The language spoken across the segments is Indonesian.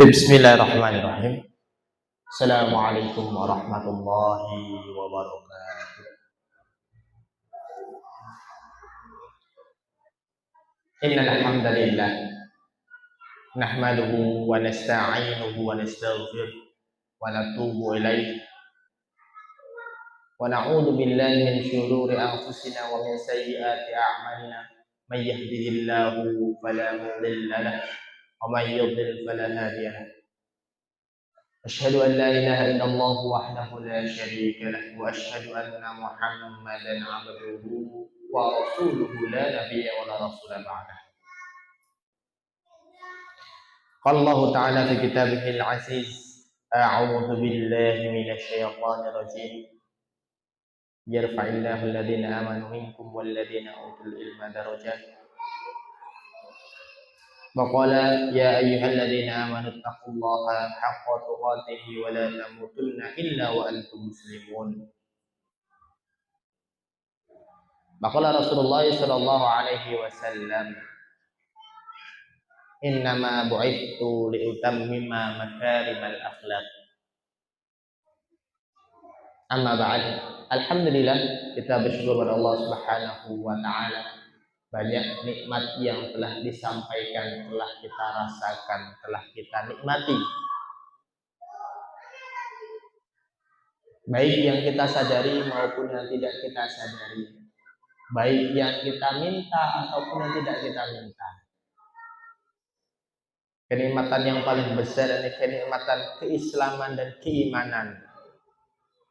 Bismillahirrahmanirrahim. Assalamualaikum warahmatullahi wabarakatuh. Innal hamdalillah nahmaduhu wa nasta'inuhu wa nastaghfiruh wa natubu ilaih wa na'udzu billahi min shururi anfusina wa min sayyiati a'malina. May yahdihillahu fala mudilla lahu wa may yudlil fala hadiya lahu. أشهد أن لا إله إلا الله وحده لا شريك له وأشهد أن محمدا عبده ورسوله لا نبي ولا رسول بعده. قال الله تعالى في كتابه العزيز أعوذ بالله من الشيطان الرجيم يرفع الله الذين آمنوا منكم والذين أوتوا العلم درجات وقال يا أيها الذين آمنوا اتقوا الله حق تقاته ولا تموتن إلا وأنتم مسلمون. وقال رسول الله صلى الله عليه وسلم إنما بعثت لأتمم مكارم الأخلاق. Amma ba'd. Alhamdulillah, kita bersyukur kepada Allah Subhanahu wa taala. Banyak nikmat yang telah disampaikan, telah kita rasakan, telah kita nikmati. Baik yang kita sadari maupun yang tidak kita sadari. Baik yang kita minta ataupun yang tidak kita minta. Kenikmatan yang paling besar adalah kenikmatan keislaman dan keimanan.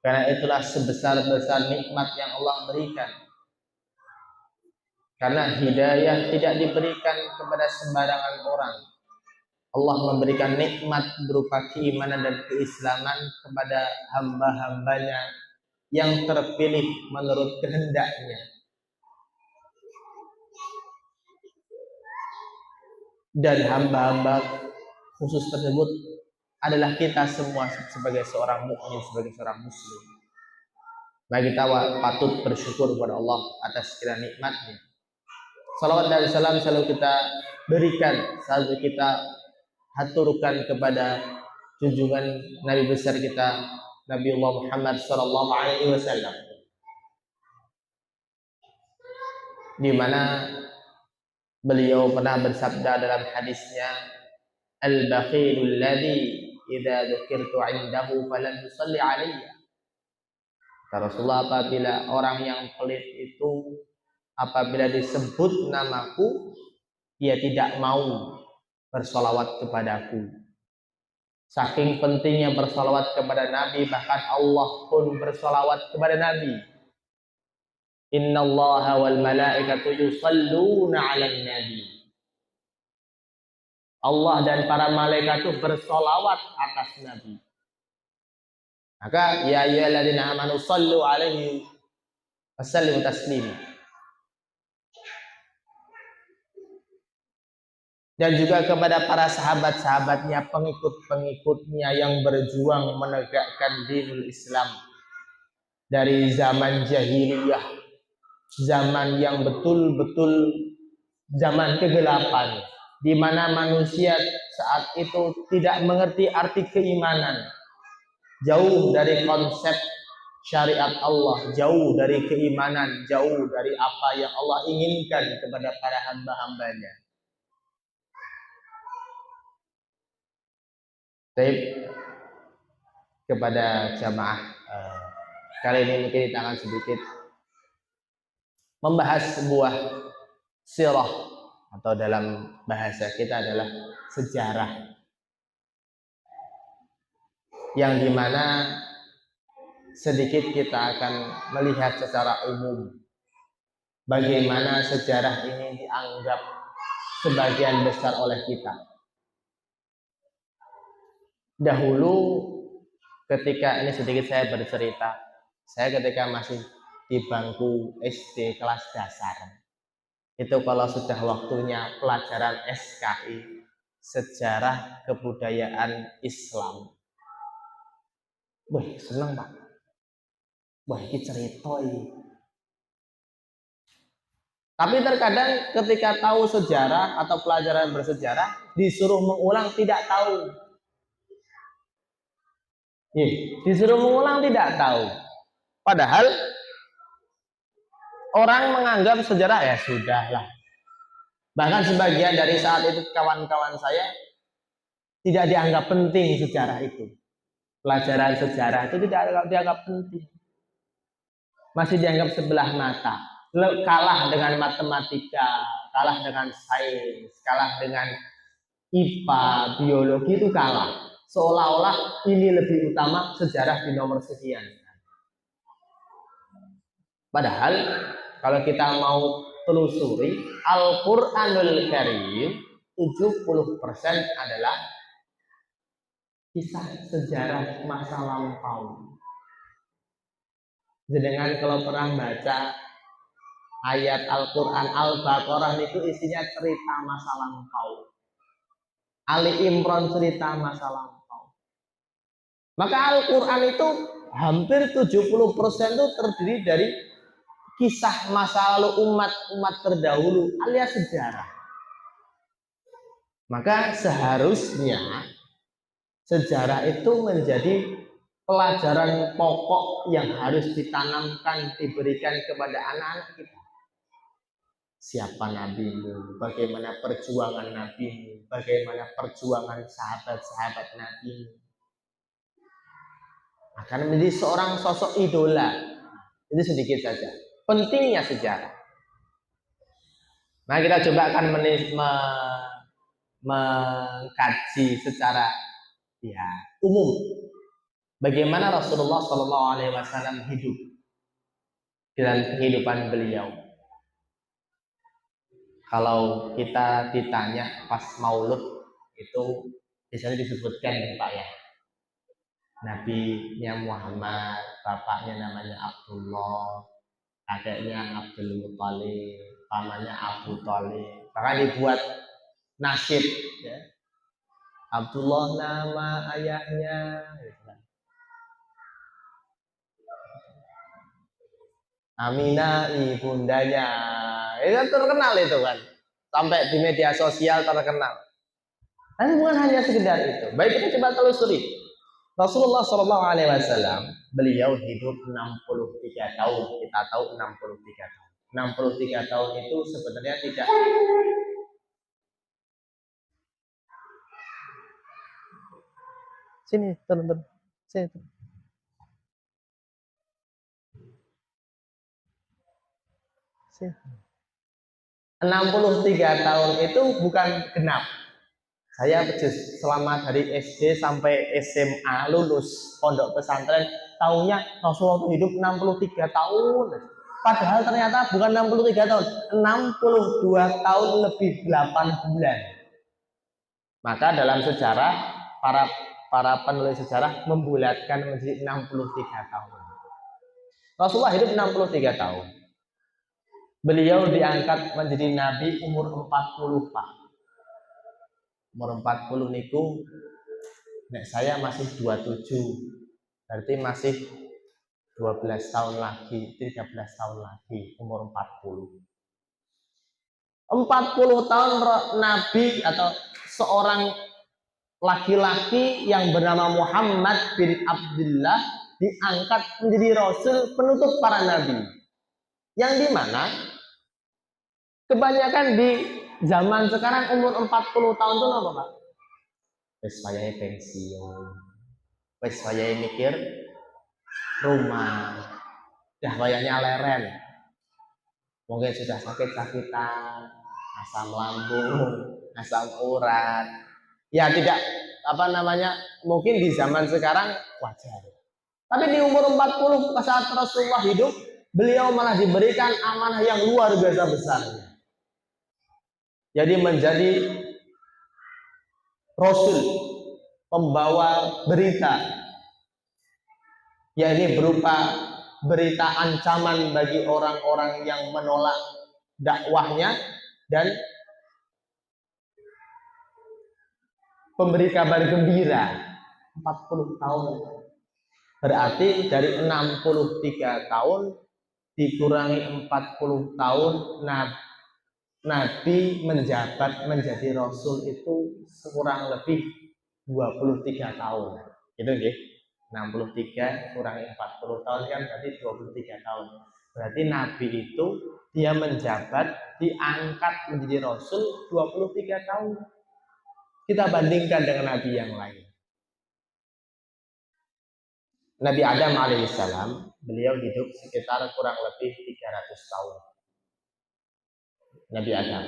Karena itulah sebesar-besar nikmat yang Allah berikan. Karena hidayah tidak diberikan kepada sembarangan orang. Allah memberikan nikmat berupa keimanan dan keislaman kepada hamba-hambanya yang terpilih menurut kehendaknya. Dan hamba-hamba khusus tersebut adalah kita semua sebagai seorang mukmin, sebagai seorang muslim. Maka kita patut bersyukur kepada Allah atas segala nikmatnya. Salawat dan salam selalu kita berikan, selalu kita haturkan kepada junjungan Nabi besar kita, Nabiullah Muhammad sallallahu alaihi wasallam. Di mana beliau pernah bersabda dalam hadisnya, "Al-bakhilul ladzi idza dzukirtu 'indahu falan yusalli 'alayya." Rasulullah, apabila orang yang pelit itu apabila disebut namaku, dia tidak mau bersolawat kepadaku. Saking pentingnya bersolawat kepada Nabi, bahkan Allah pun bersolawat kepada Nabi. Innallaha wal malaikatu yusalluna 'alan nabi. Allah dan para malaikat itu bersolawat atas Nabi. Maka ya ayyuhalladzina amanu sallu 'alaihi wasallimu taslima. Dan juga kepada para sahabat-sahabatnya, pengikut-pengikutnya yang berjuang menegakkan dinul Islam dari zaman jahiliyah, zaman yang betul-betul zaman kegelapan, di mana manusia saat itu tidak mengerti arti keimanan, jauh dari konsep syariat Allah, jauh dari keimanan, jauh dari apa yang Allah inginkan kepada para hamba-hambanya. Baik, kepada jamaah kali ini mungkin kita akan sedikit membahas sebuah sirah, atau dalam bahasa kita adalah sejarah, yang dimana sedikit kita akan melihat secara umum bagaimana sejarah ini dianggap sebagian besar oleh kita. Dahulu ketika ini sedikit saya bercerita, saya ketika masih di bangku SD kelas dasar, itu kalau sudah waktunya pelajaran SKI, sejarah kebudayaan Islam, wah seneng Pak, wah ini cerita ini. Tapi terkadang ketika tahu sejarah atau pelajaran bersejarah disuruh mengulang tidak tahu. Disuruh mengulang tidak tahu. Padahal orang menganggap sejarah ya sudahlah. Bahkan sebagian dari saat itu kawan-kawan saya tidak dianggap penting sejarah itu. Pelajaran sejarah itu tidak dianggap penting. Masih dianggap sebelah mata. Kalah dengan matematika, kalah dengan sains, kalah dengan IPA, biologi itu kalah. Seolah-olah ini lebih utama, sejarah di nomor sekian. Padahal kalau kita mau telusuri Al-Qur'anul Karim 70% adalah kisah sejarah masa lampau. Jenengan kalau pernah baca ayat Al-Quran Al-Baqarah itu isinya cerita masa lampau. Ali Imran cerita masa lampau. Maka Al-Quran itu hampir 70% itu terdiri dari kisah masa lalu umat terdahulu alias sejarah. Maka seharusnya sejarah itu menjadi pelajaran pokok yang harus ditanamkan, diberikan kepada anak-anak kita. Siapa nabimu, bagaimana perjuangan nabimu, bagaimana perjuangan sahabat-sahabat nabimu. Akan menjadi seorang sosok idola. Itu sedikit saja. Pentingnya sejarah. Nah, kita coba akan mengkaji secara umum bagaimana Rasulullah SAW hidup dalam kehidupan beliau. Kalau kita ditanya pas Maulud itu biasanya disebutkan Pak ya, Nabi-nya Muhammad, bapaknya namanya Abdullah, kakeknya Abdul Muthalib, pamannya Abu Thalib. Bahkan dibuat nasyid ya. Abdullah nama ayahnya, Aminah ibundanya. Itu terkenal itu kan. Sampai di media sosial terkenal. Dan bukan hanya sekedar itu. Baik, kita coba telusuri. Rasulullah SAW beliau hidup 63 tahun. Kita tahu 63 tahun. 63 tahun itu sebenarnya tidak sini turun. Sini. 63 tahun itu bukan genap. Saya selama dari SD sampai SMA lulus pondok pesantren, tahunnya Rasulullah hidup 63 tahun. Padahal ternyata bukan 63 tahun, 62 tahun lebih 8 bulan. Maka dalam sejarah para penulis sejarah membulatkan menjadi 63 tahun. Rasulullah hidup 63 tahun. Beliau diangkat menjadi nabi umur 40 Pak. Umur 40 niku nek saya masih 27. Berarti masih 12 tahun lagi, 13 tahun lagi umur 40. 40 tahun nabi atau seorang laki-laki yang bernama Muhammad bin Abdullah diangkat menjadi rasul penutup para nabi. Yang dimana kebanyakan di zaman sekarang umur 40 tahun itu apa Pak? Wes wayahe pensiun. Wes wayahe mikir rumah. Dah wayahnya leren. Mungkin sudah sakit-sakitan, asam lambung, asam urat. Ya tidak mungkin di zaman sekarang wajar. Tapi di umur 40 saat Rasulullah hidup, beliau malah diberikan amanah yang luar biasa besarnya. Jadi menjadi Rasul, pembawa berita, yakni berupa berita ancaman bagi orang-orang yang menolak dakwahnya dan pemberi kabar gembira. 40 tahun. Berarti dari 63 tahun dikurangi 40 tahun Nabi menjabat menjadi Rasul itu kurang lebih 23 tahun. Gitu nggih. 63 kurangi 40 tahun kan berarti 23 tahun. Berarti Nabi itu dia menjabat, diangkat menjadi Rasul 23 tahun. Kita bandingkan dengan Nabi yang lain. Nabi Adam alaihissalam, beliau hidup sekitar kurang lebih 300 tahun. Nabi Adam.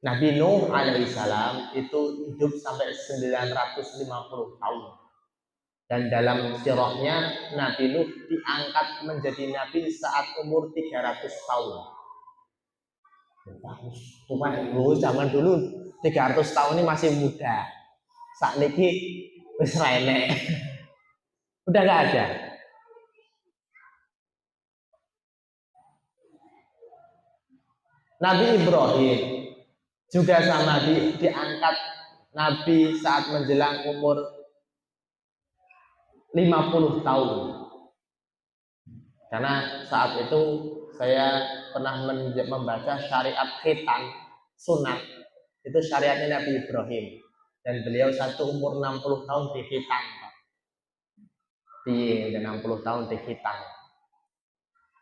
Nabi Nuh alaihissalam itu hidup sampai 950 tahun. Dan dalam sirahnya Nabi Nuh diangkat menjadi Nabi saat umur 300 tahun. Zaman dulu 300 tahun ini masih muda. Saat ini wis renek. Udah gak ada. Nabi Ibrahim juga sama diangkat Nabi saat menjelang umur 50 tahun. Karena saat itu saya pernah membaca syariat khitan sunat. Itu syariatnya Nabi Ibrahim. Dan beliau satu umur 60 tahun dikhitan. Di 60 tahun dikhitan.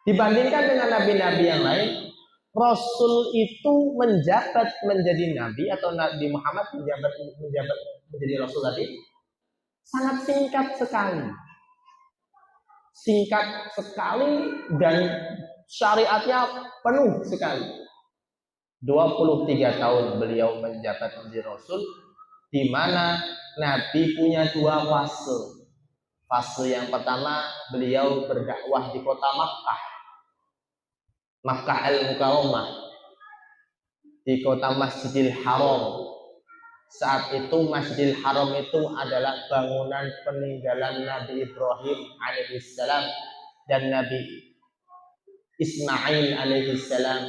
Dibandingkan dengan nabi-nabi yang lain, Rasul itu menjabat menjadi nabi atau Nabi Muhammad menjabat menjadi Rasul tadi sangat singkat sekali. Singkat sekali dan syariatnya penuh sekali. 23 tahun beliau menjabat menjadi Rasul, di mana Nabi punya dua fase. Fase yang pertama beliau berdakwah di kota Makkah, Makkah al-Mukarramah, di kota Masjidil Haram. Saat itu Masjidil Haram itu adalah bangunan peninggalan Nabi Ibrahim alaihissalam dan Nabi Ismail alaihissalam.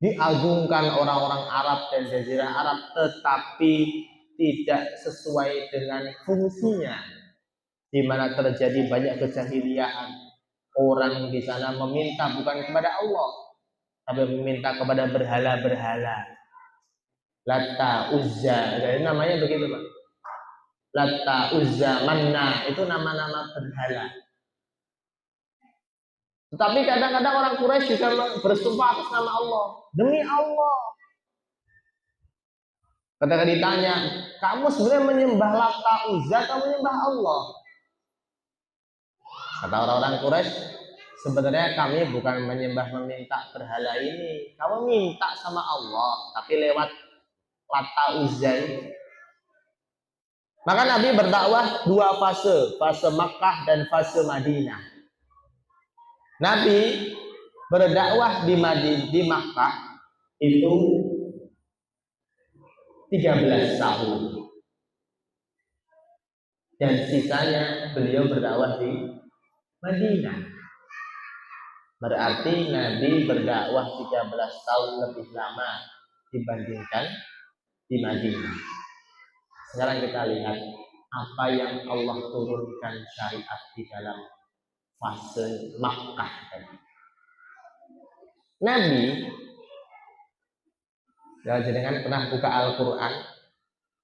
Diagungkan orang-orang Arab dan Jazirah Arab, tetapi tidak sesuai dengan fungsinya. Di mana terjadi banyak kejahiliaan. Orang di sana meminta bukan kepada Allah, tapi meminta kepada berhala-berhala. Latta, Uzza, jadi namanya begitu Pak. Latta, Uzza, Manna, itu nama-nama berhala. Tetapi kadang-kadang orang Quraisy juga bersumpah atas nama Allah. Demi Allah. Ketika ditanya, kamu sebenarnya menyembah Latta, Uzza atau menyembah Allah? Kata orang-orang Quraisy, sebenarnya kami bukan meminta berhala ini. Kamu minta sama Allah, tapi lewat Latta Uzza ini. Maka Nabi berdakwah dua fase, fase Makkah dan fase Madinah. Nabi berdakwah di Makkah itu 13 tahun. Dan sisanya beliau berdakwah di Madinah. Berarti Nabi berdakwah 13 tahun lebih lama dibandingkan di Madinah. Sekarang kita lihat apa yang Allah turunkan syariat di dalam fase Makkah tadi. Nabi, kalau jenengan pernah buka Al-Quran,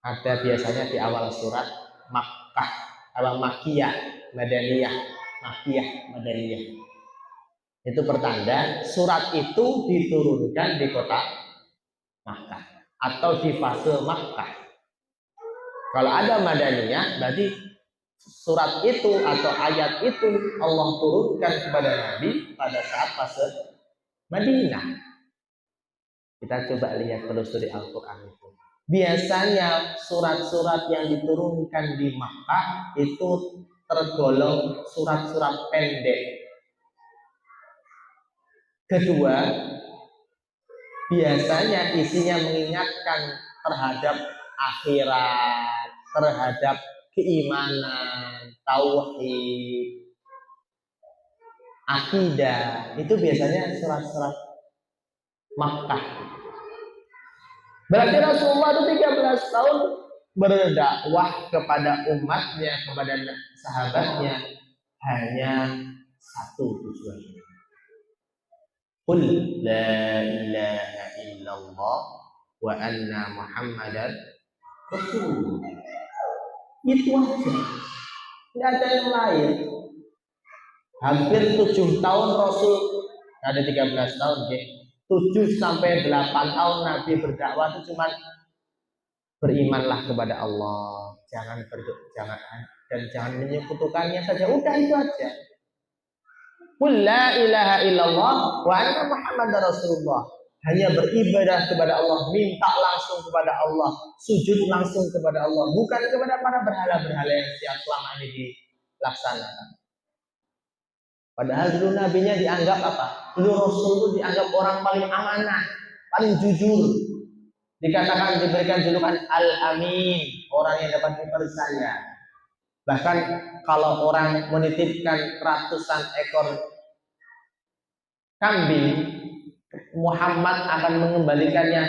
ada biasanya di awal surat Makkah, Makkiyah, Madaniyah. Makkiyah, Madaniyah. Itu pertanda surat itu diturunkan di kota Makkah atau di fase Makkah. Kalau ada Madaniyah, berarti surat itu atau ayat itu Allah turunkan kepada Nabi pada saat fase Madinah. Kita coba lihat telusuri Al-Quran itu. Biasanya surat-surat yang diturunkan di Makkah itu tergolong surat-surat pendek. Kedua, biasanya isinya mengingatkan terhadap akhirat, terhadap keimanan, tauhid, akidah. Itu biasanya surat-surat Makkah. Berarti Rasulullah itu 13 tahun berdakwah kepada umatnya, kepada sahabatnya hanya satu tujuannya. Qul la ilaha illallah wa anna Muhammadan Rasulullah. Itu aja. ada yang lain. Hampir 7 tahun Rasul, ada 13 tahun ya. 7 sampai 8 tahun Nabi berdakwah itu cuma berimanlah kepada Allah, jangan dan jangan menyekutukannya saja. Udah itu aja. Qul la ilaha illallah wa anna Muhammadar Rasulullah. Hanya beribadah kepada Allah, minta langsung kepada Allah, sujud langsung kepada Allah, bukan kepada para berhala-berhala yang selama ini dilaksanakan. Padahal dulu nabinya dianggap apa? Dulu Rasul itu dianggap orang paling amanah, paling jujur. Dikatakan diberikan julukan Al-Amin, orang yang dapat dipercaya. Bahkan kalau orang menitipkan ratusan ekor kambing, Muhammad akan mengembalikannya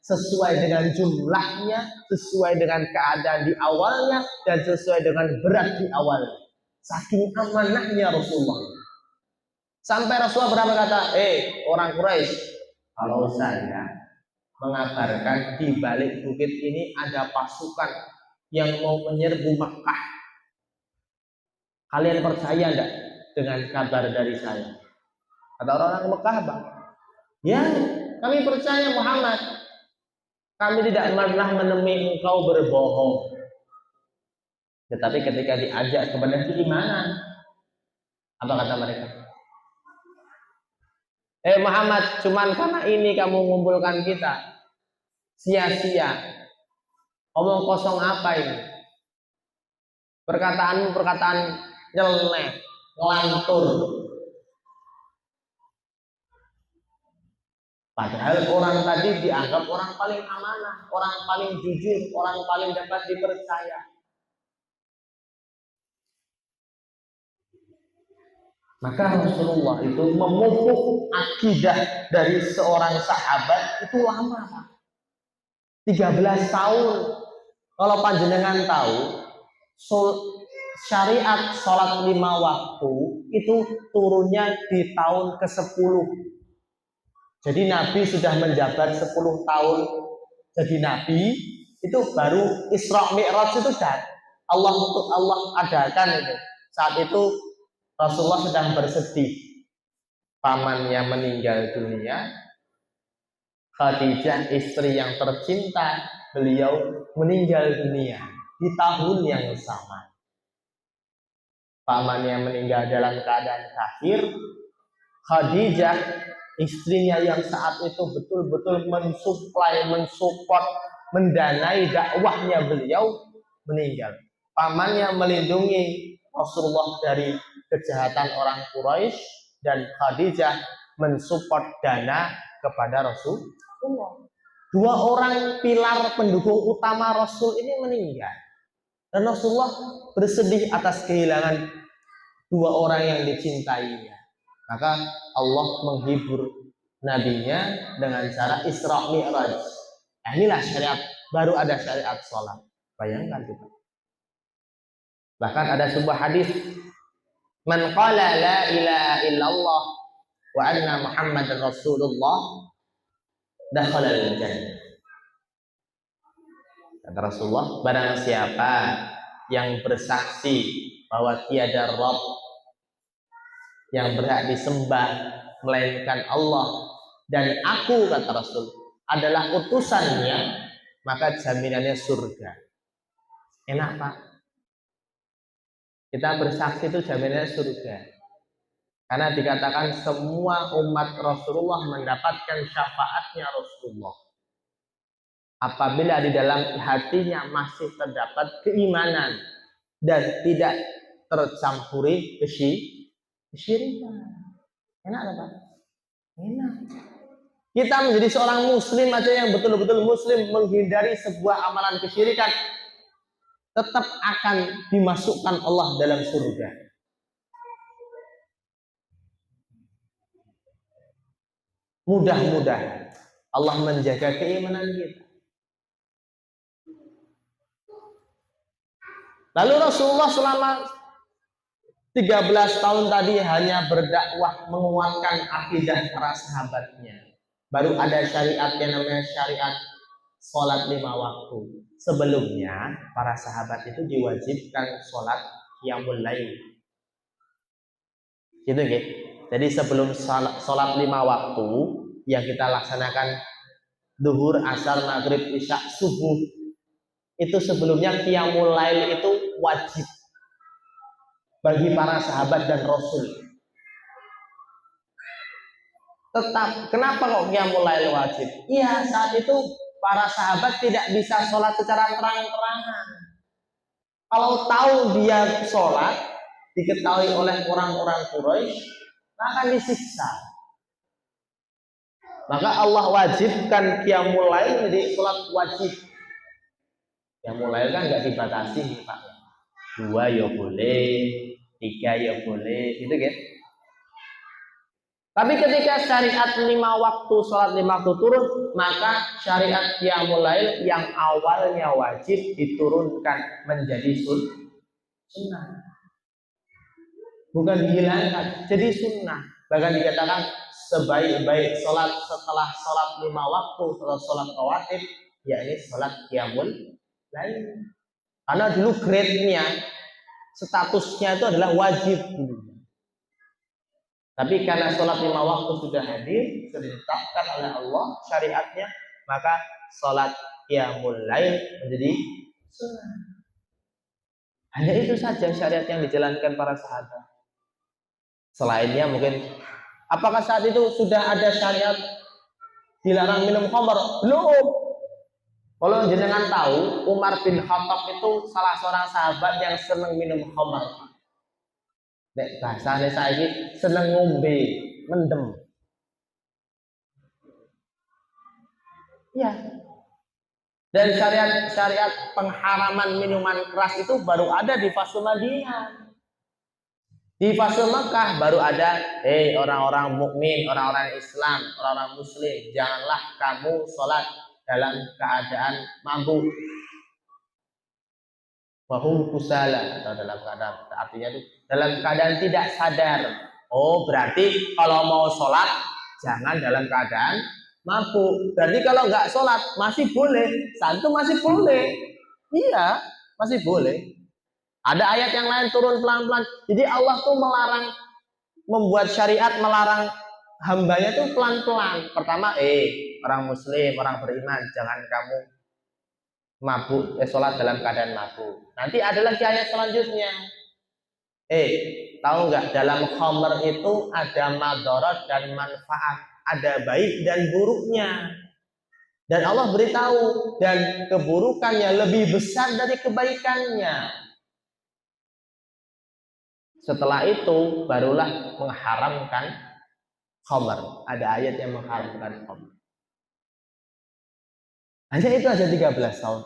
sesuai dengan jumlahnya, sesuai dengan keadaan di awalnya, dan sesuai dengan berat di awal. Saking amanahnya Rasulullah. Sampai Rasulullah berkata, orang Quraisy, kalau saya mengabarkan di balik bukit ini ada pasukan yang mau menyerbu Makkah, kalian percaya enggak dengan kabar dari saya? Kata orang-orang Mekah, Bang, ya, kami percaya Muhammad. Kami tidak pernah menemui engkau berbohong. Tetapi ketika diajak kepada keimanan, apa kata mereka? Muhammad, cuman karena ini kamu mengumpulkan kita. Sia-sia. Omong kosong apa ini? Perkataanmu perkataan nyeleneh, ngelantur. Padahal orang tadi dianggap orang paling amanah, orang paling jujur, orang paling dapat dipercaya. Maka Rasulullah itu memupuk akidah dari seorang sahabat itu lama, Pak. 13 tahun. Kalau panjenengan tahu, syariat sholat 5 waktu itu turunnya di tahun ke-10. Jadi Nabi sudah menjabat 10 tahun jadi Nabi, itu baru Isra Mi'raj itu dan Allah adakan itu. Saat itu Rasulullah sedang bersedih, pamannya meninggal dunia, Khadijah istri yang tercinta beliau meninggal dunia di tahun yang sama. Pamannya meninggal dalam keadaan kafir, Khadijah istrinya yang saat itu betul-betul mensuplai, mensupport, mendanai dakwahnya beliau meninggal. Pamannya melindungi Rasulullah dari kejahatan orang Quraisy dan Khadijah mensupport dana kepada Rasulullah. 2 orang pilar pendukung utama Rasul ini meninggal. Dan Rasulullah bersedih atas kehilangan 2 orang yang dicintainya. Maka Allah menghibur nabinya dengan cara Isra Mi'raj. Inilah syariat, baru ada syariat sholat. Bayangkan kita. Bahkan ada sebuah hadis, man qala la ilaha illallah wa anna Muhammadar Rasulullah dakhala al-jannah. Kata Rasulullah, barang siapa yang bersaksi bahwa tiada Rabb yang berhak disembah melainkan Allah dan aku, kata Rasul, adalah utusannya, maka jaminannya surga. Enak, Pak? Kita bersaksi itu jaminannya surga. Karena dikatakan semua umat Rasulullah mendapatkan syafaatnya Rasulullah. Apabila di dalam hatinya masih terdapat keimanan dan tidak tercampuri kesyirikan. Enak apa? Enak. Kita menjadi seorang muslim aja yang betul-betul muslim, menghindari sebuah amalan kesyirikan, tetap akan dimasukkan Allah dalam surga. Mudah-mudahan Allah menjaga keimanan kita. Lalu Rasulullah selama 13 tahun tadi hanya berdakwah menguatkan akidah para sahabatnya. Baru ada syariat yang namanya syariat sholat 5 waktu. Sebelumnya para sahabat itu diwajibkan sholat qiyamul lail. Gitu nggih. Jadi sebelum salat 5 waktu yang kita laksanakan zuhur, asar, maghrib, isya, subuh, itu sebelumnya qiyamul lail itu wajib bagi para sahabat dan Rasul. Tetap, kenapa kok qiyamul lail wajib? Iya, saat itu para sahabat tidak bisa sholat secara terang-terangan. Kalau tahu dia sholat, diketahui oleh orang-orang Quraisy, akan disiksa. Maka Allah wajibkan qiyamul lail menjadi sholat wajib. Qiyamul lail kan nggak dibatasi, Pak. 2 ya boleh, 3 ya boleh, gitu kan? Tapi ketika syariat 5 waktu, sholat 5 waktu turun, maka syariat qiyamul lail yang awalnya wajib diturunkan menjadi sunnah. Bukan dihilangkan, jadi sunnah. Bahkan dikatakan sebaik-baik sholat setelah sholat 5 waktu, setelah sholat rawatib, yakni sholat qiyamul lail. Karena dulu grade-nya, statusnya itu adalah wajib dulu. Tapi karena sholat 5 waktu sudah hadir, sudah ditetapkan oleh Allah syariatnya, maka sholat qiyamul lail menjadi sunnah. Hanya itu saja syariat yang dijalankan para sahabat. Selainnya mungkin, apakah saat itu sudah ada syariat dilarang minum khamr? Belum. Kalau jenengan tahu, Umar bin Khattab itu salah seorang sahabat yang senang minum khamr. Nek bahasane saiki seneng ngombe, mendem. Ya. Dan syariat pengharaman minuman keras itu baru ada di fase Madinah. Di fase Mekah baru ada, orang-orang mukmin, orang-orang Islam, orang-orang Muslim, janganlah kamu sholat dalam keadaan mabuk. Wahum kusala, atau dalam keadaan, artinya itu dalam keadaan tidak sadar. Oh, berarti kalau mau sholat jangan dalam keadaan mabuk. Berarti kalau nggak sholat masih boleh, saat itu masih boleh. Iya, masih boleh. Ada ayat yang lain turun pelan-pelan. Jadi Allah tuh melarang, membuat syariat melarang hambanya tuh pelan-pelan. Pertama, orang Muslim, orang beriman, jangan kamu mabuk, sholat dalam keadaan mabuk. Nanti ada lagi ayat selanjutnya. Tahu nggak, dalam khamr itu ada madarat dan manfaat, ada baik dan buruknya. Dan Allah beritahu, dan keburukannya lebih besar dari kebaikannya. Setelah itu barulah mengharamkan khamr. Ada ayat yang mengharamkan khamr. Hanya itu aja 13 tahun.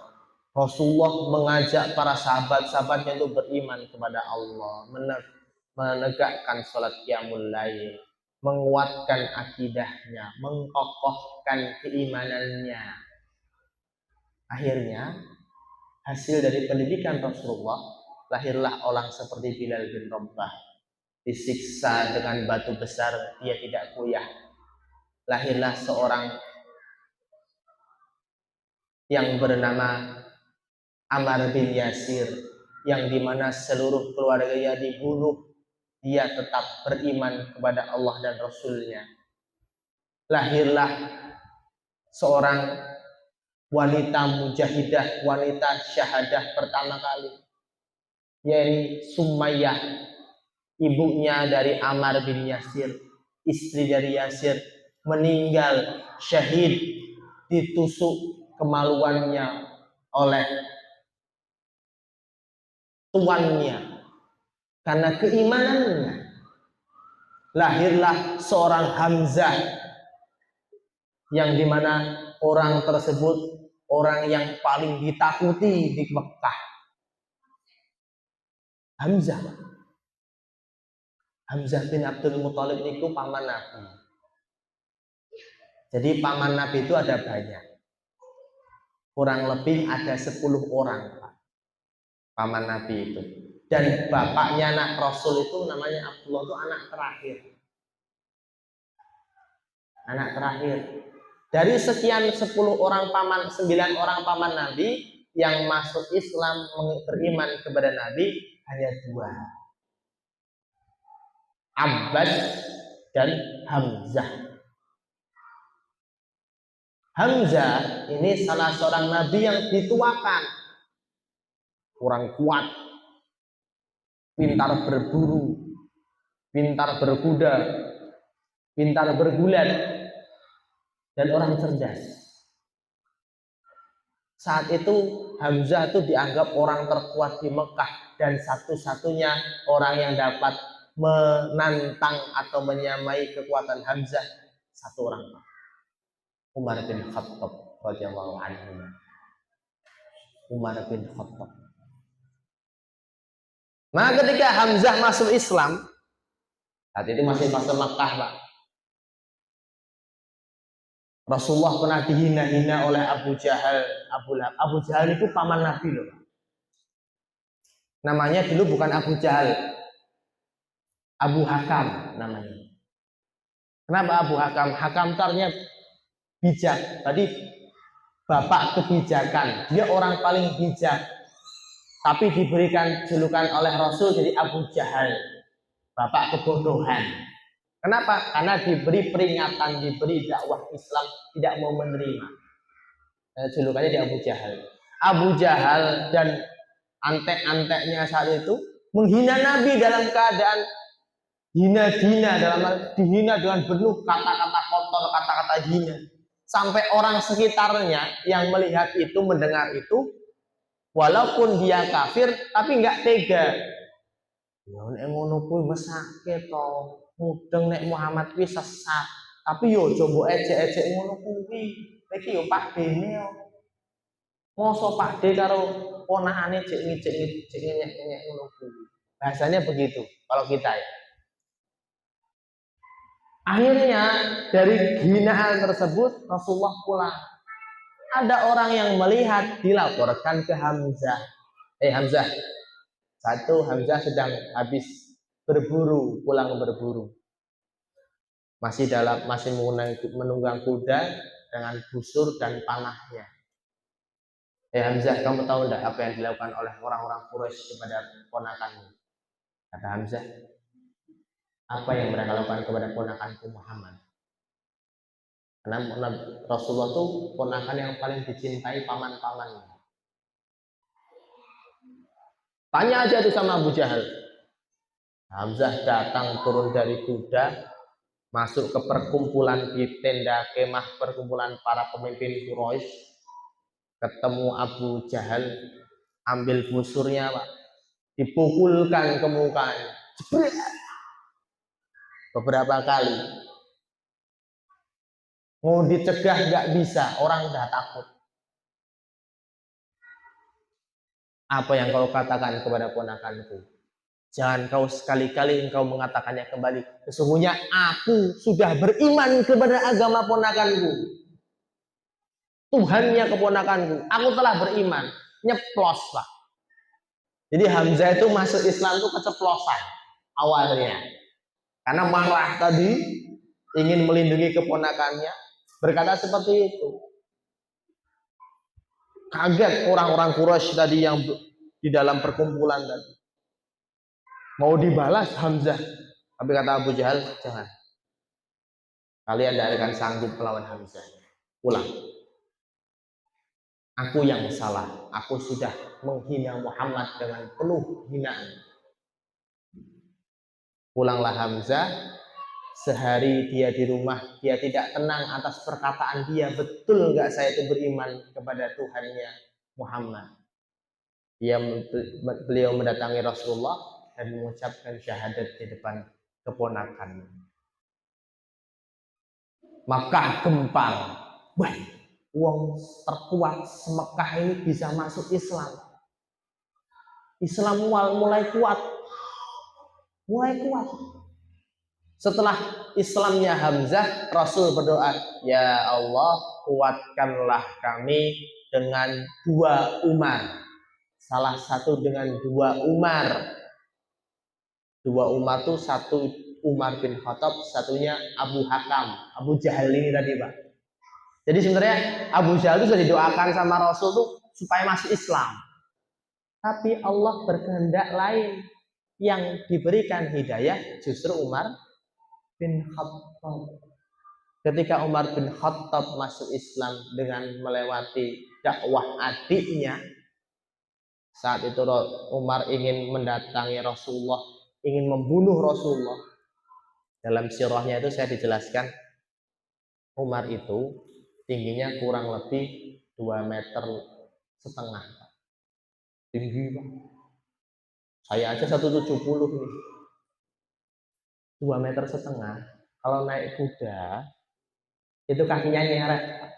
Rasulullah mengajak para sahabat-sahabatnya untuk beriman kepada Allah, menegakkan sholat qiyamul lail, menguatkan akidahnya, mengkokohkan keimanannya. Akhirnya, hasil dari pendidikan Rasulullah, lahirlah orang seperti Bilal bin Rabah. Disiksa dengan batu besar, dia tidak goyah. Lahirlah seorang yang bernama Ammar bin Yasir, yang dimana seluruh keluarganya dibunuh, dia tetap beriman kepada Allah dan Rasulnya. Lahirlah seorang wanita mujahidah, wanita syahadah pertama kali, yaitu Sumayyah, ibunya dari Ammar bin Yasir, istri dari Yasir, meninggal syahid ditusuk kemaluannya oleh tuannya karena keimanannya. Lahirlah seorang Hamzah, yang dimana orang tersebut orang yang paling ditakuti di Mekah. Hamzah bin Abdul Muthalib itu paman Nabi. Jadi paman Nabi itu ada banyak, kurang lebih ada 10 orang paman Nabi itu. Dan bapaknya anak Rasul itu namanya Abdullah, itu anak terakhir. Anak terakhir. Dari sekian 10 orang paman, 9 orang paman Nabi yang masuk Islam, beriman kepada Nabi, hanya dua, Abbas dan Hamzah. Hamzah ini salah seorang nabi yang dituakan, kurang kuat, pintar berburu, pintar berkuda, pintar bergulat, dan orang cerdas. Saat itu Hamzah itu dianggap orang terkuat di Mekah dan satu-satunya orang yang dapat menantang atau menyamai kekuatan Hamzah satu orang, Umar bin Khattab radhiyallahu anhu. Umar bin Khattab. Nah, ketika Hamzah masuk Islam, saat itu masih masa Mekah, Pak. Rasulullah pernah dihina-hina oleh Abu Jahal, Abu Lahab. Abu Jahal itu paman Nabi loh. Namanya dulu bukan Abu Jahal, Abu Hakam namanya. Kenapa Abu Hakam? Hakam artinya bijak. Tadi bapak kebijakan. Dia orang paling bijak. Tapi diberikan julukan oleh Rasul jadi Abu Jahal, bapak kebodohan. Kenapa? Karena diberi peringatan, diberi dakwah Islam, tidak mau menerima. Julukannya di Abu Jahal. Abu Jahal dan antek-anteknya saat itu menghina Nabi dalam keadaan hina-hina, dihina dengan penuh kata-kata kotor, kata-kata hina. Sampai orang sekitarnya yang melihat itu, mendengar itu, walaupun dia kafir, tapi nggak tega. Ya nek ngono kuwi mesake to, mudeng nek Muhammad kuwi sesat. Tapi yo coba ejek-ejek ngono kuwi. Iki yo pakdene yo. Mosok pakde karo ponakane jek ngejek ngono kuwi. Bahasanya begitu kalau kita ya. Akhirnya dari hinaan tersebut Rasulullah pulang. Ada orang yang melihat, dilaporkan ke Hamzah. Hamzah, satu Hamzah sedang habis berburu, pulang berburu. Masih menunggang kuda dengan busur dan panahnya. Hamzah, kamu tahu tidak apa yang dilakukan oleh orang-orang Quraisy kepada ponakanmu? Kata Hamzah, apa yang mereka lakukan kepada ponakanku Muhammad? Karena Rasulullah itu ponakan yang paling dicintai paman-pamannya. Tanya aja tuh sama Abu Jahal. Hamzah datang turun dari kuda, masuk ke perkumpulan di tenda kemah perkumpulan para pemimpin Quraisy, ketemu Abu Jahal, ambil busurnya, Pak, dipukulkan ke mukanya, beberapa kali. Mau dicegah nggak bisa, orang udah takut. Apa yang kau katakan kepada ponakanku? Jangan kau sekali-kali engkau mengatakannya kembali. Sesungguhnya aku sudah beriman kepada agama ponakanku. Tuhannya keponakanku. Aku telah beriman. Nyeplos, Pak. Jadi Hamzah itu masuk Islam itu keceplosan awalnya. Karena marah tadi, ingin melindungi keponakannya, berkata seperti itu. Kaget orang-orang Quraisy tadi yang di dalam perkumpulan tadi. Mau dibalas Hamzah. Tapi kata Abu Jahal, jangan. Kalian tidak akan sanggup melawan Hamzah. Pulang. Aku yang salah. Aku sudah menghina Muhammad dengan penuh hinaan. Pulanglah Hamzah. Sehari dia di rumah, dia tidak tenang atas perkataan dia, betul nggak saya itu beriman kepada Tuhannya Muhammad. Beliau mendatangi Rasulullah dan mengucapkan syahadat di depan keponakan. Maka gempar, wah, wong terkuat semekah ini bisa masuk Islam. Islam mulai kuat. Setelah Islamnya Hamzah, Rasul berdoa, ya Allah, kuatkanlah kami dengan 2 Umar. Salah satu dengan 2 Umar. 2 Umar itu satu Umar bin Khattab, satunya Abu Hakam, Abu Jahal ini tadi, Pak. Jadi sebenarnya Abu Jahal itu sudah didoakan sama Rasul tuh supaya masuk Islam. Tapi Allah berkehendak lain. Yang diberikan hidayah justru Umar bin Khattab. Ketika Umar bin Khattab masuk Islam dengan melewati dakwah adiknya, saat itu Umar ingin mendatangi Rasulullah, ingin membunuh Rasulullah. Dalam sirahnya itu saya dijelaskan, Umar itu tingginya kurang lebih 2,5 meter. Tinggi Pak. Saya aja 1,70 nih. 2,5 meter. Kalau naik kuda, itu kakinya nyeret.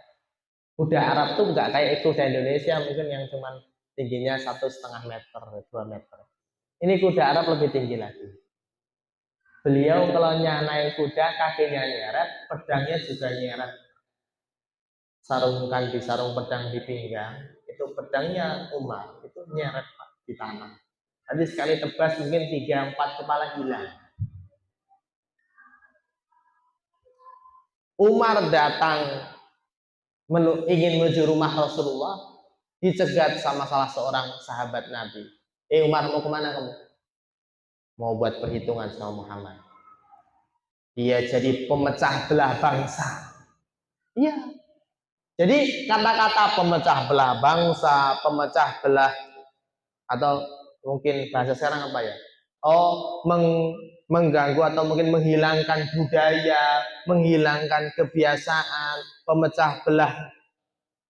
Kuda Arab tuh nggak kayak kuda Indonesia mungkin yang cuman tingginya 1,5 meter, 2 meter. Ini kuda Arab lebih tinggi lagi. Beliau kalau naik kuda kakinya nyeret, pedangnya juga nyeret. Sarungkan di sarung pedang di pinggang, itu pedangnya Umar itu nyeret Pak, di tanah. Nanti sekali tebas mungkin 3-4 kepala hilang. Umar datang ingin menuju rumah Rasulullah, dicegat sama salah seorang sahabat Nabi. Umar, mau kemana kamu? Mau buat perhitungan sama Muhammad. Dia jadi pemecah belah bangsa. Iya. Jadi kata-kata pemecah belah bangsa, pemecah belah, atau mungkin bahasa sekarang apa ya? Mengganggu atau mungkin menghilangkan budaya, menghilangkan kebiasaan, pemecah belah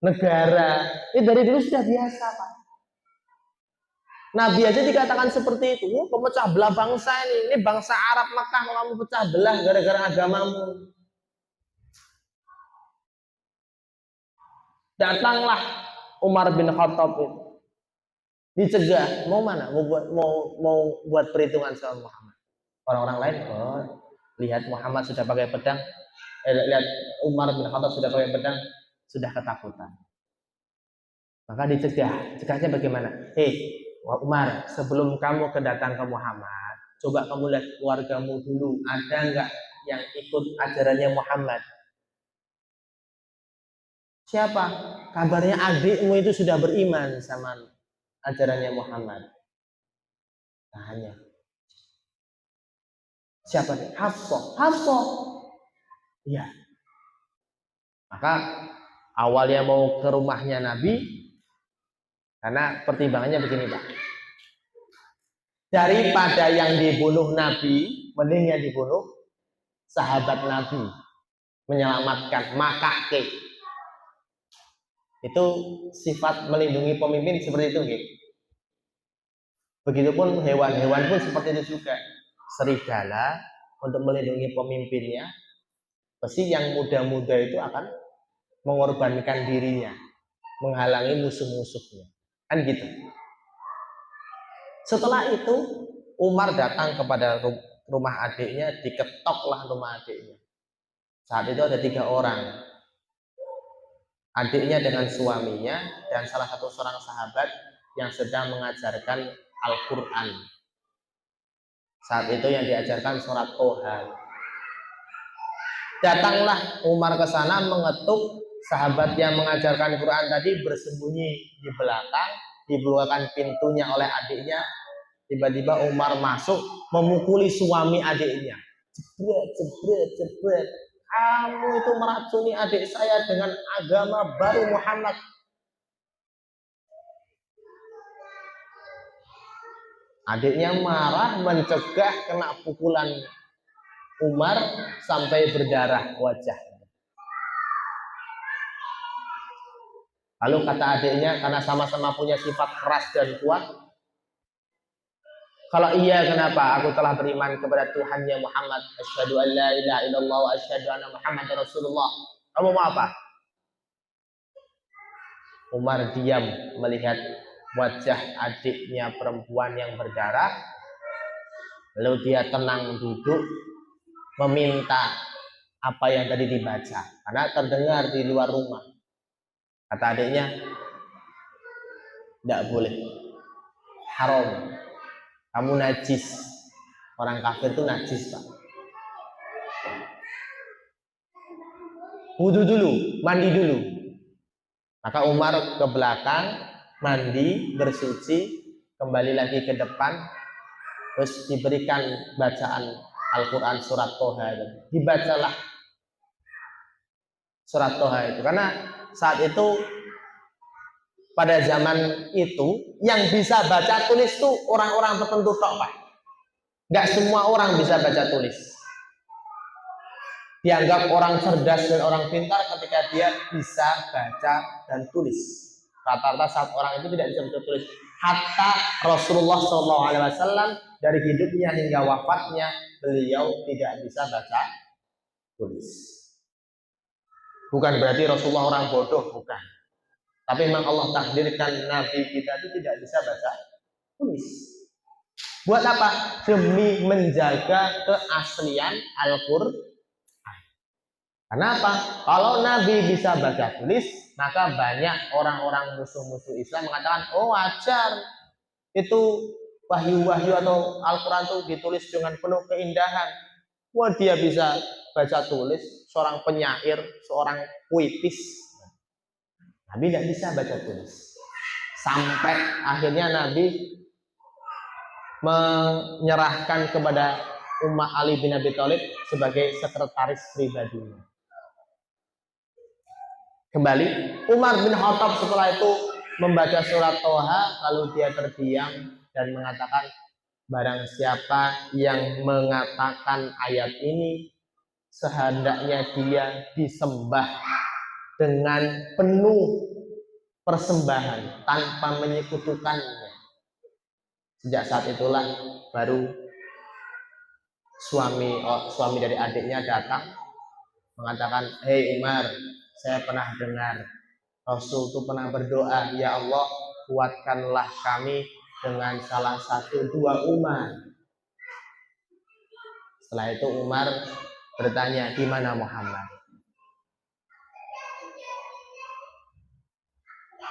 negara. Ini dari dulu sudah biasa, Pak. Nabi aja dikatakan seperti itu. Pemecah belah bangsa ini bangsa Arab Makkah mau kamu pecah belah gara-gara agamamu. Datanglah Umar bin Khattab itu. Dicegah, mau mana? Mau buat perhitungan sama Muhammad. Orang-orang lain, lihat Muhammad sudah pakai pedang, lihat Umar bin Khattab sudah pakai pedang, sudah ketakutan. Maka dicegah. Cegahnya bagaimana? Umar, sebelum kamu kedatang ke Muhammad, coba kamu lihat keluargamu dulu, ada nggak yang ikut ajarannya Muhammad? Siapa? Kabarnya adikmu itu sudah beriman sama ajarannya Muhammad. Tanya. Siapa nih? Hafsah. Iya. Maka awalnya mau ke rumahnya Nabi, karena pertimbangannya begini Pak. Daripada yang dibunuh Nabi, mending yang dibunuh sahabat Nabi, menyelamatkan makake. Itu sifat melindungi pemimpin seperti itu gitu. Begitupun hewan-hewan pun seperti itu juga. Serigala untuk melindungi pemimpinnya, pasti yang muda-muda itu akan mengorbankan dirinya, menghalangi musuh-musuhnya. Kan gitu. Setelah itu Umar datang kepada rumah adiknya, diketoklah rumah adiknya. Saat itu ada 3 orang. Adiknya dengan suaminya dan salah satu seorang sahabat yang sedang mengajarkan Al-Quran. Saat itu yang diajarkan surat Toha. Datanglah Umar ke sana mengetuk, sahabat yang mengajarkan Quran tadi bersembunyi di belakang, dibukakan pintunya oleh adiknya. Tiba-tiba Umar masuk memukuli suami adiknya. Jebret. Kamu itu meracuni adik saya dengan agama baru Muhammad. Adiknya marah, mencegah, kena pukulan Umar sampai berdarah wajah. Lalu kata adiknya, karena sama-sama punya sifat keras dan kuat, kalau iya kenapa aku telah beriman kepada Tuhannya Muhammad, asyhadu an la ilaha illallah wa asyhadu anna Muhammadar Rasulullah. Kamu mau apa? Umar diam melihat wajah adiknya perempuan yang berdarah. Lalu dia tenang duduk meminta apa yang tadi dibaca, karena terdengar di luar rumah. Kata adiknya, tidak boleh, haram, kamu najis. Orang kafir itu najis Pak. Wudu dulu, mandi dulu. Maka Umar ke belakang, mandi, bersuci, kembali lagi ke depan, terus diberikan bacaan Al-Quran surat Toha itu. Dibacalah surat Toha itu, karena saat itu pada zaman itu yang bisa baca tulis tuh orang-orang tertentu tok, Pak. Nggak semua orang bisa baca tulis. Dianggap orang cerdas dan orang pintar ketika dia bisa baca dan tulis. Rata-rata saat orang itu tidak bisa baca tulis. Hatta Rasulullah SAW dari hidupnya hingga wafatnya beliau tidak bisa baca tulis. Bukan berarti Rasulullah orang bodoh, bukan. Tapi memang Allah takdirkan Nabi kita itu tidak bisa baca tulis. Buat apa? Demi menjaga keaslian Al-Qur'an. Kenapa? Kalau Nabi bisa baca tulis, maka banyak orang-orang musuh-musuh Islam mengatakan, oh wajar, itu wahyu-wahyu atau Al-Quran itu ditulis dengan penuh keindahan. Wah, dia bisa baca tulis, seorang penyair, seorang puitis. Nabi tidak bisa baca tulis. Sampai akhirnya Nabi menyerahkan kepada Ummah Ali bin Abi Thalib sebagai sekretaris pribadinya. Kembali, Umar bin Khattab setelah itu membaca surat Toha, lalu dia terdiam dan mengatakan, barang siapa yang mengatakan ayat ini, sehendaknya dia disembah dengan penuh persembahan tanpa menyekutukannya. Sejak saat itulah baru suami dari adiknya datang mengatakan, hei Umar, saya pernah dengar Rasul itu pernah berdoa, ya Allah, kuatkanlah kami dengan salah satu dua umat. Setelah itu Umar bertanya, di mana Muhammad?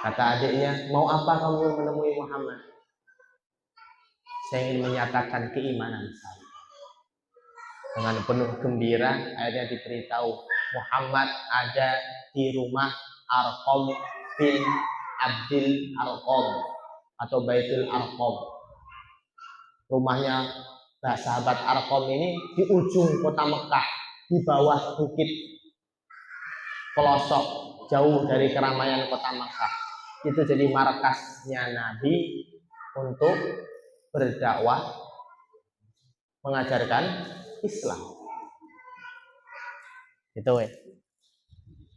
Kata adiknya, mau apa kamu menemui Muhammad? Saya ingin menyatakan keimanan saya. Dengan penuh gembira akhirnya diberitahu Muhammad ada di rumah Arqam bin Abdil Arqam atau Baitul Arqam. Rumahnya sahabat Arqam ini di ujung kota Mekah, di bawah bukit pelosok jauh dari keramaian kota Mekah. Itu jadi markasnya Nabi untuk berdakwah, mengajarkan Islam. Itu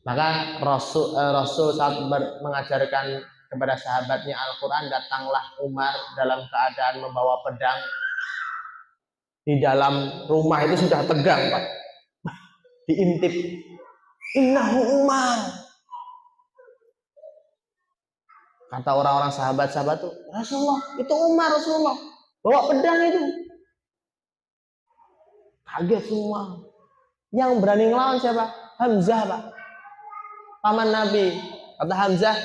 maka Rasul saat mengajarkan kepada sahabatnya Al-Quran, datanglah Umar dalam keadaan membawa pedang. Di dalam rumah itu sudah tegang, Pak. Diintip, innahu Umar. Kata orang-orang sahabat-sahabat itu, Rasulullah, itu Umar, Rasulullah bawa pedang itu. Kaget semua. Yang berani ngelawan siapa? Hamzah, Pak. Paman Nabi. Kata Hamzah,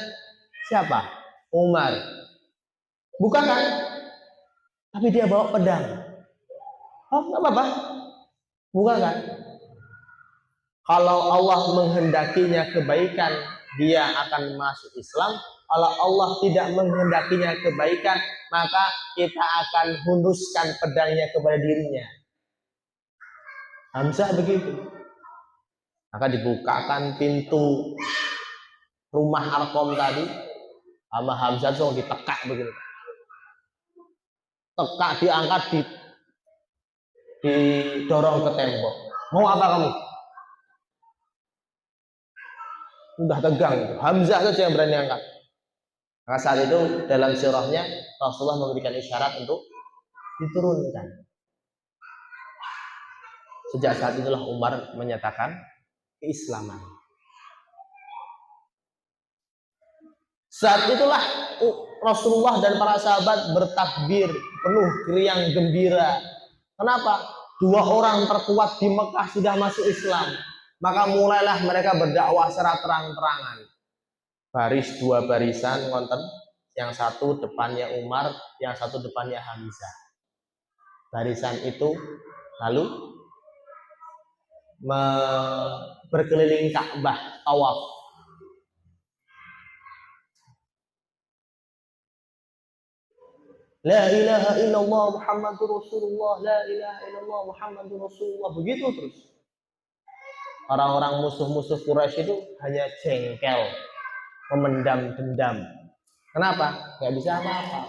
siapa? Umar. Bukan kan? Tapi dia bawa pedang. Oh, nggak apa-apa. Bukan kan? Kalau Allah menghendakinya kebaikan, dia akan masuk Islam. Kalau Allah tidak menghendakinya kebaikan, maka kita akan hunduskan pedangnya kepada dirinya. Hamzah begitu. Maka dibukakan pintu rumah Arqam tadi, sama Hamzah langsung ditekak begitu. Tekak, diangkat, didorong ke tembok. Mau apa kamu? Udah tegang itu. Hamzah saja yang berani angkat. Maka saat itu dalam sirahnya Rasulullah memberikan isyarat untuk diturunkan. Sejak saat itulah Umar menyatakan keislaman. Saat itulah Rasulullah dan para sahabat bertakbir penuh riang gembira. Kenapa? Dua orang terkuat di Mekah sudah masuk Islam. Maka mulailah mereka berdakwah secara terang-terangan. Baris dua barisan ngonten, yang satu depannya Umar, yang satu depannya Hamzah. Barisan itu lalu berkeliling Ka'bah, tawaf. La ilaha illallah Muhammadur Rasulullah, la ilaha illallah Muhammadur Rasulullah. Begitu terus. Orang-orang musuh-musuh Quraisy itu hanya jengkel, memendam dendam. Kenapa? Gak bisa apa-apa.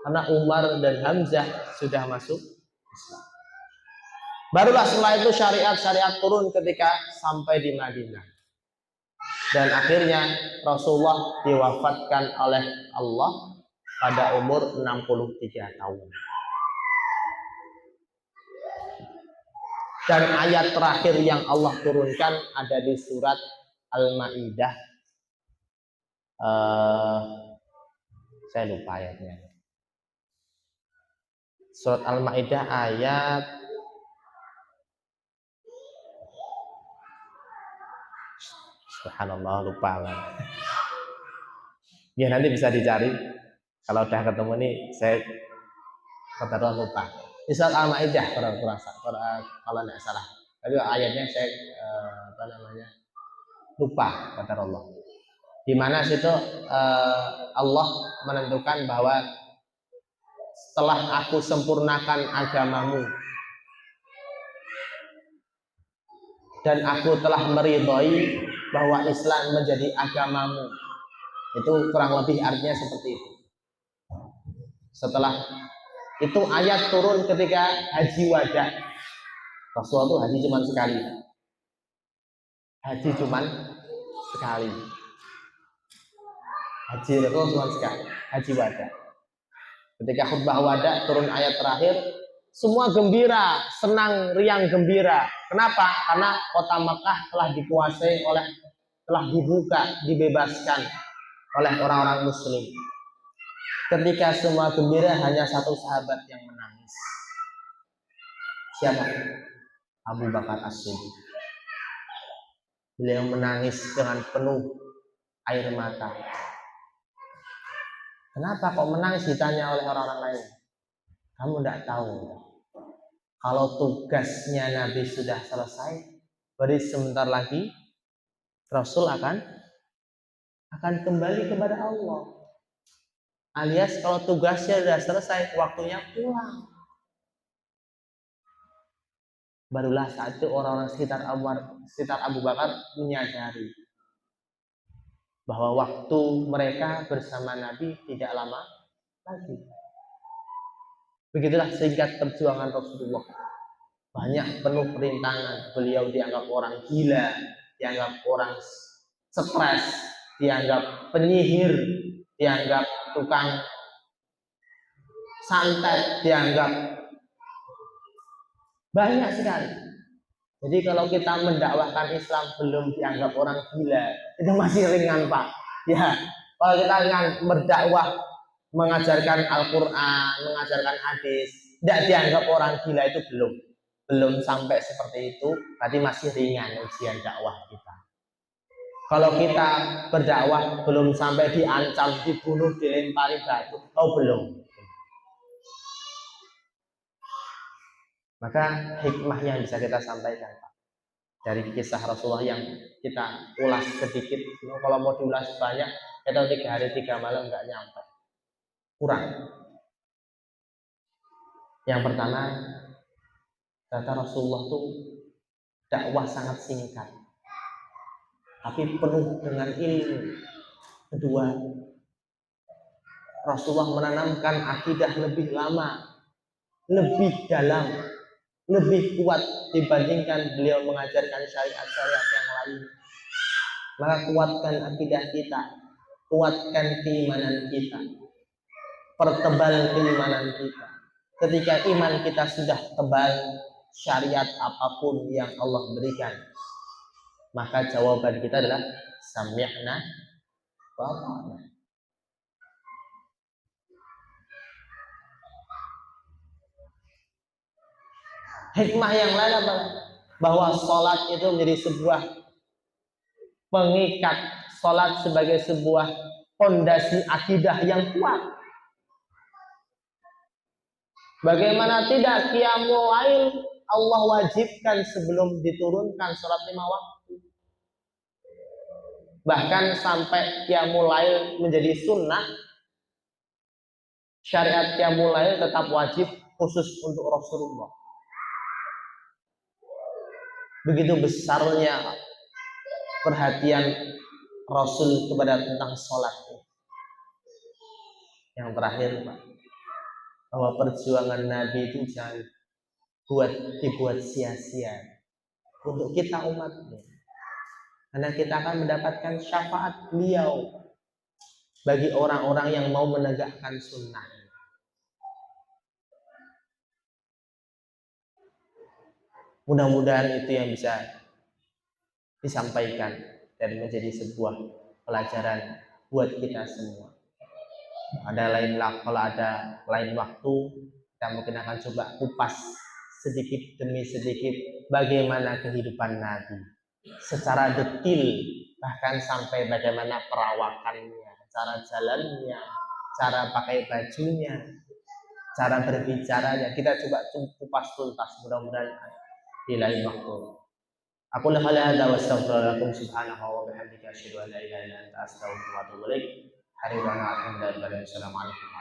Karena Umar dan Hamzah sudah masuk Islam. Barulah setelah itu syariat-syariat turun ketika sampai di Madinah. Dan akhirnya Rasulullah diwafatkan oleh Allah pada umur 63 tahun. Dan ayat terakhir yang Allah turunkan ada di surat Al-Maidah. Saya lupa ayatnya. Surat Al-Maidah ayat Subhanallah, lupa lah. Ya nanti bisa dicari. Kalau udah ketemu nih, saya kata lupa. Di surat Al-Maidah kalau tidak salah. Tapi ayatnya saya lupa, kata Allah. Di mana situ Allah menentukan bahwa setelah aku sempurnakan agamamu dan aku telah meridhoi bahwa Islam menjadi agamamu. Itu kurang lebih artinya seperti itu. Setelah itu ayat turun ketika haji wada. Rasulullah itu haji cuma sekali. Haji cuma sekali. Haji Rasul cuma sekali. Haji wada. Ketika khutbah wada turun ayat terakhir, semua gembira, senang, riang gembira. Kenapa? Karena kota Makkah telah dikuasai telah dibuka, dibebaskan oleh orang-orang muslim. Ketika semua gembira, hanya satu sahabat yang menangis. Siapa? Abu Bakar As-Siddiq. Beliau menangis dengan penuh air mata. Kenapa kok menangis, ditanya oleh orang-orang lain. Kamu tidak tahu. Kalau tugasnya Nabi sudah selesai, beri sebentar lagi Rasul akan kembali kepada Allah. Alias kalau tugasnya sudah selesai, waktunya pulang. Barulah saat itu orang-orang sekitar Abu Bakar menyadari bahwa waktu mereka bersama Nabi tidak lama lagi. Begitulah singkat perjuangan Rasulullah. Banyak penuh perintangan. Beliau dianggap orang gila, dianggap orang stres, dianggap penyihir, dianggap tukang santet, dianggap banyak sekali. Jadi kalau kita mendakwahkan Islam belum dianggap orang gila, itu masih ringan, Pak. Ya, kalau kita berdakwah, mengajarkan Al-Quran, mengajarkan hadis, tidak dianggap orang gila, itu belum sampai seperti itu, berarti masih ringan ujian dakwah kita. Kalau kita berdakwah belum sampai diancam, dibunuh, dilempari batu, belum. Maka hikmah yang bisa kita sampaikan, Pak, dari kisah Rasulullah yang kita ulas sedikit. Kalau mau diulas banyak, kita 3 hari 3 malam nggak nyampe, kurang. Yang pertama, kata Rasulullah tuh dakwah sangat singkat, tapi penuh dengan ilmu. Kedua, Rasulullah menanamkan akidah lebih lama, lebih dalam, lebih kuat dibandingkan beliau mengajarkan syariat-syariat yang lain. Maka kuatkan akidah kita, kuatkan keimanan kita, pertebal keimanan kita. Ketika iman kita sudah tebal, syariat apapun yang Allah berikan, maka jawaban kita adalah sami'na wa ata'na. Hikmah yang lain apa? Bahwa sholat itu menjadi sebuah pengikat. Sholat sebagai sebuah fondasi akidah yang kuat. Bagaimana tidak, qiyamul lail Allah wajibkan sebelum diturunkan sholat 5 waktu. Bahkan sampai qiyamul lail menjadi sunnah, Syariat qiyamul lail tetap wajib khusus untuk Rasulullah. Begitu besarnya perhatian Rasul kepada tentang sholat. Yang terakhir, Pak, bahwa perjuangan Nabi itu jangan dibuat sia-sia untuk kita umatnya, karena kita akan mendapatkan syafaat beliau bagi orang-orang yang mau menegakkan sunnah. Mudah-mudahan itu yang bisa disampaikan dan menjadi sebuah pelajaran buat kita semua. Kalau ada lain waktu, kita mungkin akan coba kupas sedikit demi sedikit bagaimana kehidupan Nabi secara detil, bahkan sampai bagaimana perawakannya, cara jalannya, cara pakai bajunya, cara berbicaranya. Kita coba kupas tuntas, mudah-mudahan di lain waktu. Aku la ilaha illa anta astaghfiruka subhanahu wa bihamdika asyhadu an la ilaha illa anta astaghfiruka wa atubu ilaik. Assalamualaikum warahmatullahi wabarakatuh.